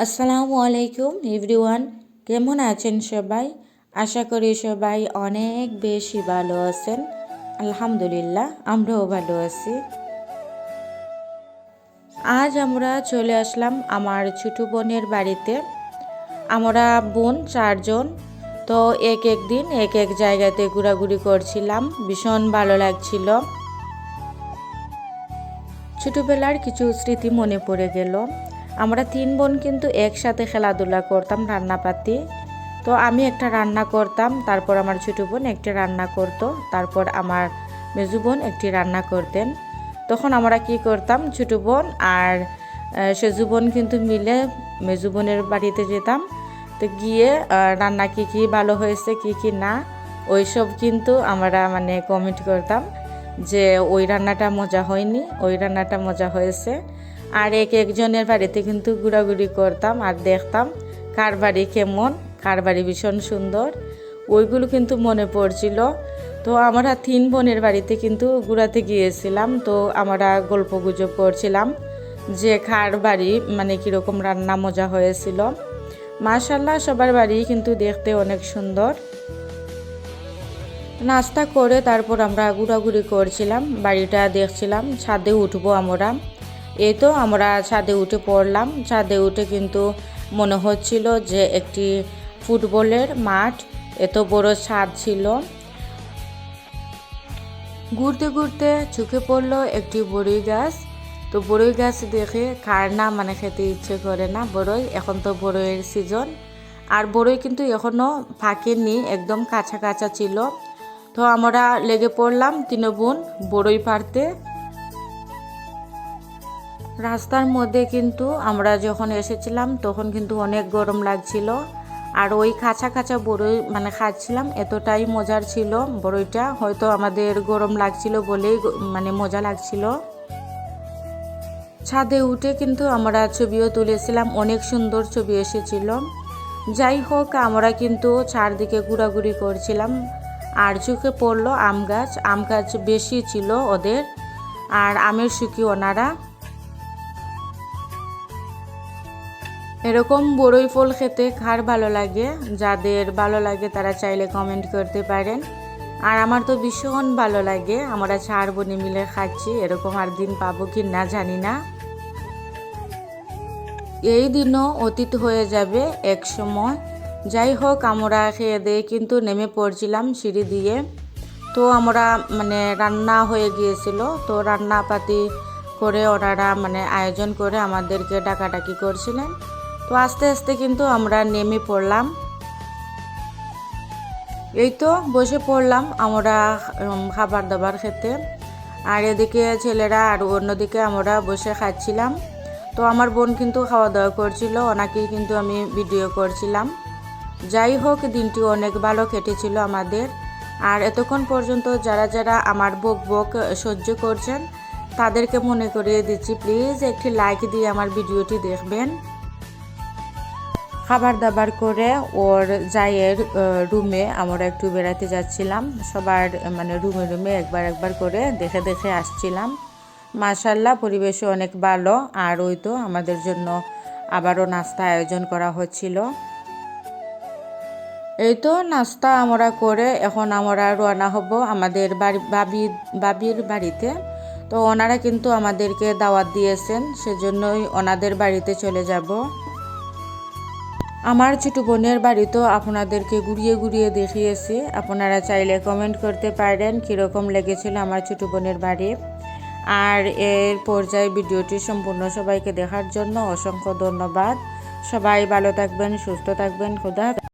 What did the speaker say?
আসসালামু আলাইকুম এভরিওয়ান, কেমন আছেন সবাই? আশা করি সবাই অনেক বেশি ভালো আছেন। আলহামদুলিল্লাহ, আমরাও ভালো আছি। আজ আমরা চলে আসলাম আমার ছোট বোনের বাড়িতে। আমরা বোন 4 জন, তো এক এক দিন এক এক জায়গাতে ঘোরাঘুরি করছিলাম, ভীষণ ভালো লাগছিল। ছোটবেলার কিছু স্মৃতি মনে পড়ে গেল। আমরা 3 বোন কিন্তু একসাথে খেলাধুলা করতাম, রান্নাপাতি। তো আমি একটা রান্না করতাম, তারপর আমার ছোটো বোন একটি রান্না করত, তারপর আমার মেজু বোন একটি রান্না করতেন। তখন আমরা কি করতাম, ছোটো বোন আর সেজু বোন কিন্তু মিলে মেজু বোনের বাড়িতে যেতাম। তো গিয়ে রান্না কি ভালো হয়েছে কি না ওইসব কিন্তু আমরা কমেন্ট করতাম যে ওই রান্নাটা মজা হয়নি, ওই রান্নাটা মজা হয়েছে। আর একজনের বাড়িতে কিন্তু ঘোরাঘুরি করতাম আর দেখতাম কার বাড়ি কেমন, কার বাড়ি ভীষণ সুন্দর, ওইগুলো কিন্তু মনে পড়ছিল। তো আমরা 3 বোনের বাড়িতে কিন্তু ঘোরাতে গিয়েছিলাম। তো আমরা গল্প গুজব করছিলাম যে কার বাড়ি কীরকম রান্না মজা হয়েছিল। মাশাআল্লাহ, সবার বাড়ি কিন্তু দেখতে অনেক সুন্দর। নাস্তা করে তারপর আমরা ঘোরাঘুরি করছিলাম, বাড়িটা দেখছিলাম। ছাদে উঠবো আমরা। এই তো আমরা ছাদে উঠে পড়লাম। ছাদে উঠে কিন্তু মনে হচ্ছিল যে একটি ফুটবলের মাঠ, এত বড় ছাদ ছিল। ঘুরতে ঘুরতে চোখে পড়লো একটি বড়ই গাছ। তো বড়ই গাছ দেখে কার না খেতে ইচ্ছে করে না বড়ই। এখন তো বড়ইয়ের সিজন, আর বড়ই কিন্তু এখনও পাকেনি, একদম কাঁচা কাঁচা ছিল। তো আমরা লেগে পড়লাম 3 বোন বড়ই পাড়তে। রাস্তার মধ্যে কিন্তু আমরা যখন এসেছিলাম তখন কিন্তু অনেক গরম লাগছিল, আর ওই কাঁচা কাঁচা বড়ই খাচ্ছিলাম, এতটাই মজার ছিল বড়ইটা। হয়তো আমাদের গরম লাগছিল বলেই মজা লাগছিল। ছাদে উঠে কিন্তু আমরা ছবিও তুলেছিলাম, অনেক সুন্দর ছবি এসেছিল। যাই হোক, আমরা কিন্তু চারদিকে ঘোরাঘুরি করছিলাম। আর চোখে পড়লো আম গাছ বেশি ছিল ওদের, আর আমের শুকি ওনারা। এরকম বড়ই ফল খেতে কার ভালো লাগে? যাদের ভালো লাগে তারা চাইলে কমেন্ট করতে পারেন। আর আমার তো ভীষণ ভালো লাগে। আমরা 4 বোনে মিলে খাচ্ছি, এরকম আর দিন পাবো কি না জানি না। এই দিনও অতীত হয়ে যাবে এক সময়। যাই হোক, আমরা খেয়ে দিয়ে কিন্তু নেমে পড়ছিলাম সিঁড়ি দিয়ে। তো আমরা রান্না হয়ে গিয়েছিল, তো রান্না পাতি করে ওনারা আয়োজন করে আমাদেরকে ডাকাডাকি করছিলেন। তো আস্তে আস্তে কিন্তু আমরা নেমে পড়লাম। এই তো বসে পড়লাম আমরা খাবার দাবার খেতে। আর এদিকে ছেলেরা আর অন্যদিকে আমরা বসে খাচ্ছিলাম। তো আমার বোন কিন্তু খাওয়া দাওয়া করছিল, ওনাকেই কিন্তু আমি ভিডিও করছিলাম। যাই হোক, দিনটি অনেক ভালো কেটেছিল আমাদের। আর এতক্ষণ পর্যন্ত যারা যারা আমার বক সহ্য করছেন তাদেরকে মনে করিয়ে দিচ্ছি, প্লিজ একটি লাইক দিয়ে আমার ভিডিওটি দেখবেন। খাবার দাবার করে ওর জায়ের রুমে আমরা একটু বেড়াতে যাচ্ছিলাম। সবার রুমে একবার করে দেখে আসছিলাম। মাশাআল্লাহ, পরিবেশও অনেক ভালো। আর ওই তো আমাদের জন্য আবারও নাস্তা আয়োজন করা হচ্ছিল। এই তো নাস্তা আমরা করে এখন আমরা রওনা হব আমাদের বাবির বাড়িতে। তো ওনারা কিন্তু আমাদেরকে দাওয়াত দিয়েছেন, সেজন্যই ওনাদের বাড়িতে চলে যাব। আমার ছোটো বোনের বাড়ি তো আপনাদেরকে ঘুরিয়ে দেখিয়েছি। আপনারা চাইলে কমেন্ট করতে পারেন কীরকম লেগেছিল আমার ছোটো বোনের বাড়ি। আর এর পর্যায়ে ভিডিওটি সম্পূর্ণ সবাইকে দেখার জন্য অসংখ্য ধন্যবাদ। সবাই ভালো থাকবেন, সুস্থ থাকবেন। খোদা।